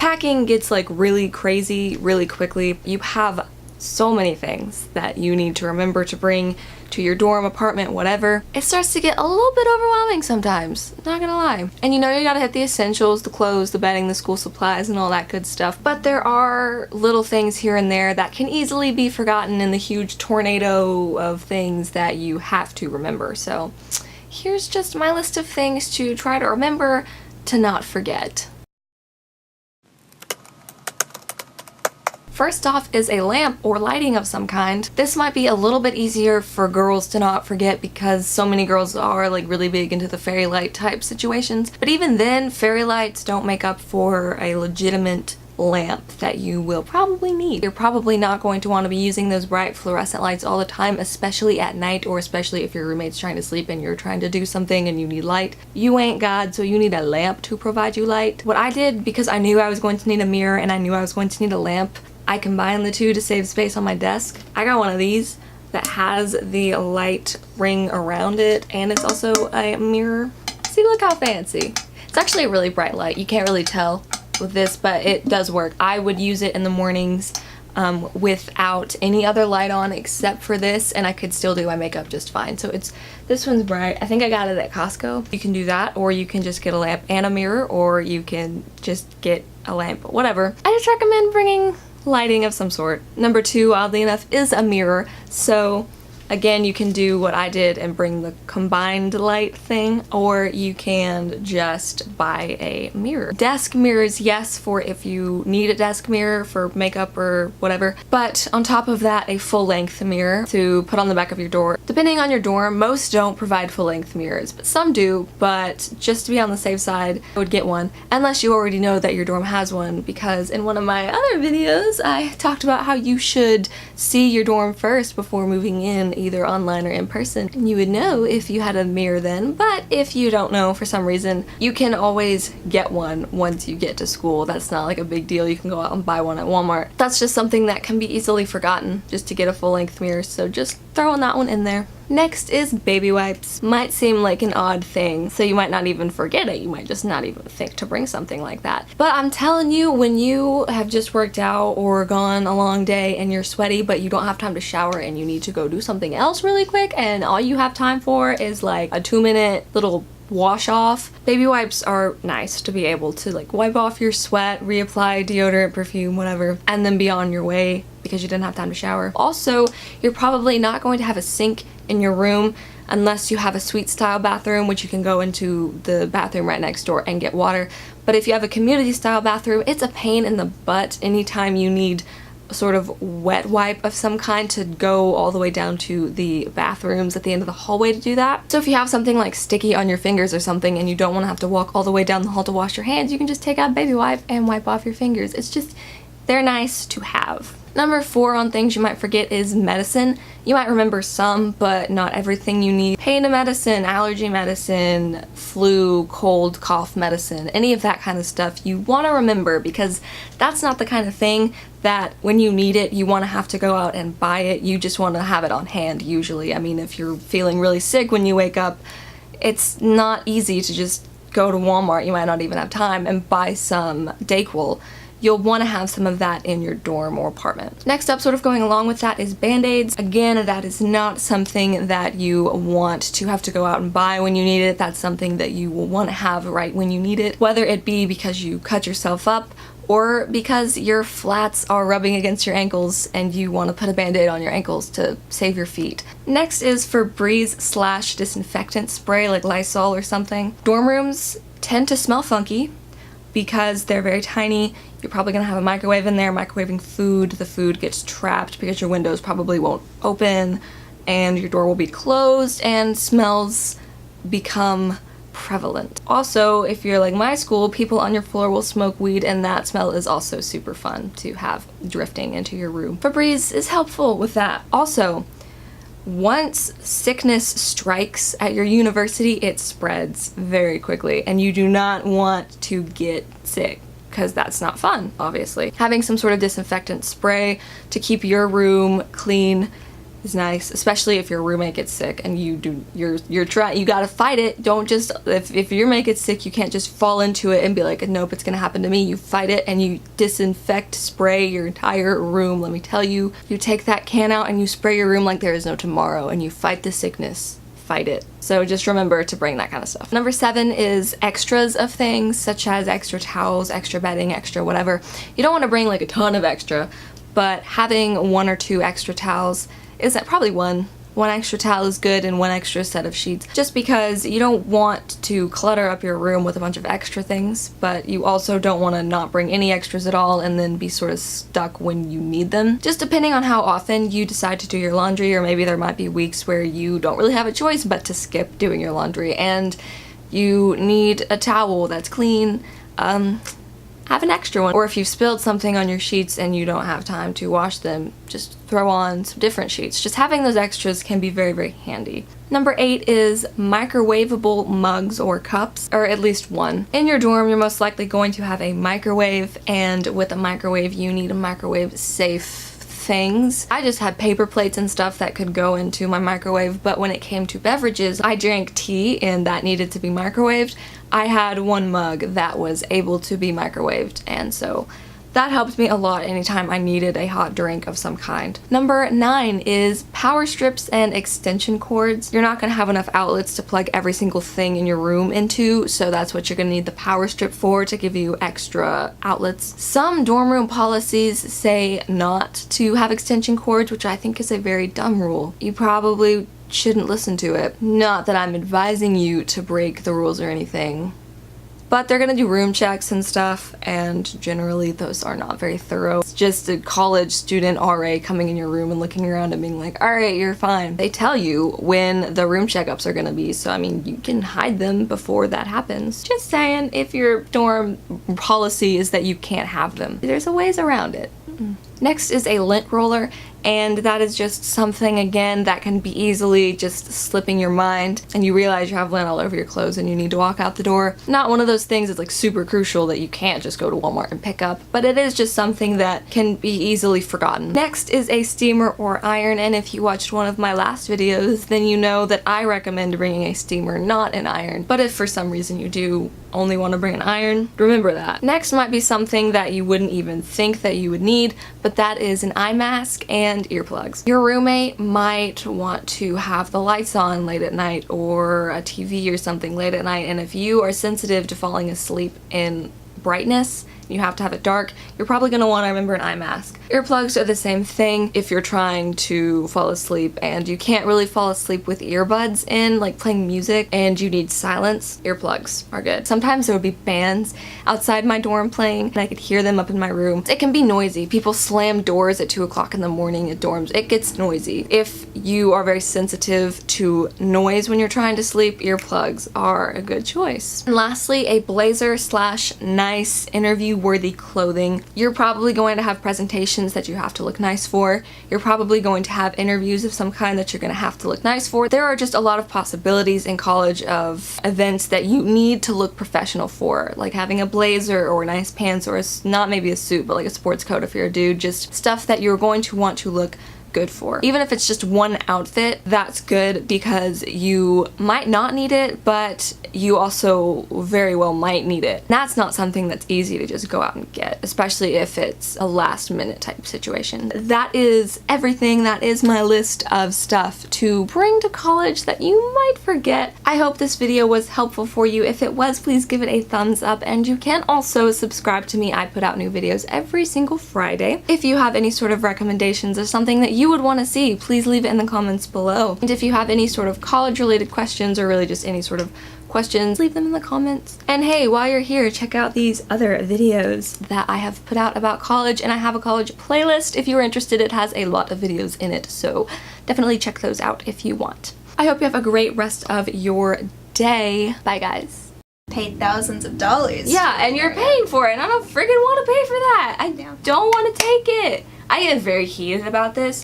packing gets like really crazy really quickly. You have so many things that you need to remember to bring to your dorm, apartment, whatever. It starts to get a little bit overwhelming sometimes, not gonna lie. And you know you gotta hit the essentials, the clothes, the bedding, the school supplies, and all that good stuff. But there are little things here and there that can easily be forgotten in the huge tornado of things that you have to remember. So here's just my list of things to try to remember to not forget. First off is a lamp or lighting of some kind. This might be a little bit easier for girls to not forget because so many girls are like really big into the fairy light type situations. But even then, fairy lights don't make up for a legitimate lamp that you will probably need. You're probably not going to want to be using those bright fluorescent lights all the time, especially at night, or especially if your roommate's trying to sleep and you're trying to do something and you need light. You ain't God, so you need a lamp to provide you light. What I did, because I knew I was going to need a mirror and I knew I was going to need a lamp, I combined the two to save space on my desk. I got one of these that has the light ring around it, and it's also a mirror. See, look how fancy. It's actually a really bright light. You can't really tell with this, but it does work. I would use it in the mornings without any other light on except for this, and I could still do my makeup just fine. So this one's bright. I think I got it at Costco. You can do that, or you can just get a lamp and a mirror, or you can just get a lamp, whatever. I just recommend bringing lighting of some sort. Number two, oddly enough, is a mirror. So again, you can do what I did and bring the combined light thing, or you can just buy a mirror. Desk mirrors, yes, for if you need a desk mirror for makeup or whatever, but on top of that, a full-length mirror to put on the back of your door. Depending on your dorm, most don't provide full-length mirrors, but some do. But just to be on the safe side, I would get one, unless you already know that your dorm has one, because in one of my other videos, I talked about how you should see your dorm first before moving in, either online or in person, and you would know if you had a mirror then. But if you don't know for some reason, you can always get one once you get to school. That's not like a big deal. You can go out and buy one at Walmart. That's just something that can be easily forgotten, just to get a full-length mirror, so just throwing that one in there. Next is baby wipes. Might seem like an odd thing, so you might not even forget it. You might just not even think to bring something like that. But I'm telling you, when you have just worked out or gone a long day and you're sweaty, but you don't have time to shower and you need to go do something else really quick, and all you have time for is like a 2-minute little wash off, baby wipes are nice to be able to like wipe off your sweat, reapply deodorant, perfume, whatever, and then be on your way because you didn't have time to shower. Also, you're probably not going to have a sink in your room unless you have a suite style bathroom, which you can go into the bathroom right next door and get water. But if you have a community style bathroom, it's a pain in the butt anytime you need sort of wet wipe of some kind to go all the way down to the bathrooms at the end of the hallway to do that. So if you have something like sticky on your fingers or something and you don't want to have to walk all the way down the hall to wash your hands, you can just take out baby wipe and wipe off your fingers. It's just, they're nice to have. Number 4 on things you might forget is medicine. You might remember some, but not everything you need. Pain medicine, allergy medicine, flu, cold, cough medicine, any of that kind of stuff you want to remember, because that's not the kind of thing that when you need it, you want to have to go out and buy it. You just want to have it on hand usually. I mean, if you're feeling really sick when you wake up, it's not easy to just go to Walmart. You might not even have time and buy some Dayquil. You'll want to have some of that in your dorm or apartment. Next up, sort of going along with that, is Band-Aids. Again, that is not something that you want to have to go out and buy when you need it. That's something that you will want to have right when you need it, whether it be because you cut yourself up or because your flats are rubbing against your ankles and you want to put a Band-Aid on your ankles to save your feet. Next is Febreze / disinfectant spray, like Lysol or something. Dorm rooms tend to smell funky because they're very tiny. You're probably gonna have a microwave in there, microwaving food. The food gets trapped because your windows probably won't open and your door will be closed, and smells become prevalent. Also, if you're like my school, people on your floor will smoke weed, and that smell is also super fun to have drifting into your room. Febreze is helpful with that. Also, once sickness strikes at your university, it spreads very quickly, and you do not want to get sick, because that's not fun, obviously. Having some sort of disinfectant spray to keep your room clean is nice, especially if your roommate gets sick and you're trying, you gotta fight it. Don't just, if your roommate gets sick, you can't just fall into it and be like, nope, it's gonna happen to me. You fight it and you disinfect, spray your entire room. Let me tell you, you take that can out and you spray your room like there is no tomorrow, and you fight the sickness. Fight it. So just remember to bring that kind of stuff. Number 7 is extras of things, such as extra towels, extra bedding, extra whatever. You don't want to bring like a ton of extra, but having 1 or 2 extra towels is probably one extra towel is good, and 1 extra set of sheets, just because you don't want to clutter up your room with a bunch of extra things, but you also don't want to not bring any extras at all and then be sort of stuck when you need them. Just depending on how often you decide to do your laundry, or maybe there might be weeks where you don't really have a choice but to skip doing your laundry and you need a towel that's clean. Have an extra one. Or if you've spilled something on your sheets and you don't have time to wash them, just throw on some different sheets. Just having those extras can be very, very handy. Number 8 is microwavable mugs or cups, or at least one. In your dorm, you're most likely going to have a microwave, and with a microwave, you need a microwave safe things. I just had paper plates and stuff that could go into my microwave, but when it came to beverages, I drank tea and that needed to be microwaved. I had one mug that was able to be microwaved, and so that helped me a lot anytime I needed a hot drink of some kind. Number 9 is power strips and extension cords. You're not going to have enough outlets to plug every single thing in your room into, so that's what you're going to need the power strip for, to give you extra outlets. Some dorm room policies say not to have extension cords, which I think is a very dumb rule. You probably shouldn't listen to it. Not that I'm advising you to break the rules or anything, but they're gonna do room checks and stuff, and generally those are not very thorough. It's just a college student RA coming in your room and looking around and being like, alright, you're fine. They tell you when the room checkups are gonna be, so I mean, you can hide them before that happens. Just saying, if your dorm policy is that you can't have them, there's a ways around it. Next is a lint roller, and that is just something, again, that can be easily just slipping your mind and you realize you have lint all over your clothes and you need to walk out the door. Not one of those things that's like super crucial that you can't just go to Walmart and pick up, but it is just something that can be easily forgotten. Next is a steamer or iron, and if you watched one of my last videos, then you know that I recommend bringing a steamer, not an iron. But if for some reason you do only want to bring an iron, remember that. Next might be something that you wouldn't even think that you would need, but that is an eye mask and earplugs. Your roommate might want to have the lights on late at night, or a TV or something late at night, and if you are sensitive to falling asleep in brightness, you have to have it dark, you're probably going to want to remember an eye mask. Earplugs are the same thing if you're trying to fall asleep and you can't really fall asleep with earbuds in, like playing music, and you need silence. Earplugs are good. Sometimes there would be bands outside my dorm playing and I could hear them up in my room. It can be noisy. People slam doors at 2 o'clock in the morning at dorms. It gets noisy. If you are very sensitive to noise when you're trying to sleep, earplugs are a good choice. And lastly, a blazer / nice interview worthy clothing. You're probably going to have presentations that you have to look nice for. You're probably going to have interviews of some kind that you're going to have to look nice for. There are just a lot of possibilities in college of events that you need to look professional for, like having a blazer or nice pants, or not maybe a suit, but like a sports coat if you're a dude. Just stuff that you're going to want to look good for. Even if it's just one outfit, that's good because you might not need it, but you also very well might need it. That's not something that's easy to just go out and get, especially if it's a last minute type situation. That is everything. That is my list of stuff to bring to college that you might forget. I hope this video was helpful for you. If it was, please give it a thumbs up, and you can also subscribe to me. I put out new videos every single Friday. If you have any sort of recommendations or something that you would want to see, please leave it in the comments below. And if you have any sort of college related questions, or really just any sort of questions, leave them in the comments. And hey, while you're here, check out these other videos that I have put out about college, and I have a college playlist. If you're interested, it has a lot of videos in it, so definitely check those out if you want. I hope you have a great rest of your day. Bye guys. Paid thousands of dollars. Yeah, and you're paying for it, and I don't friggin' want to pay for that. I don't want to take it. I get very heated about this.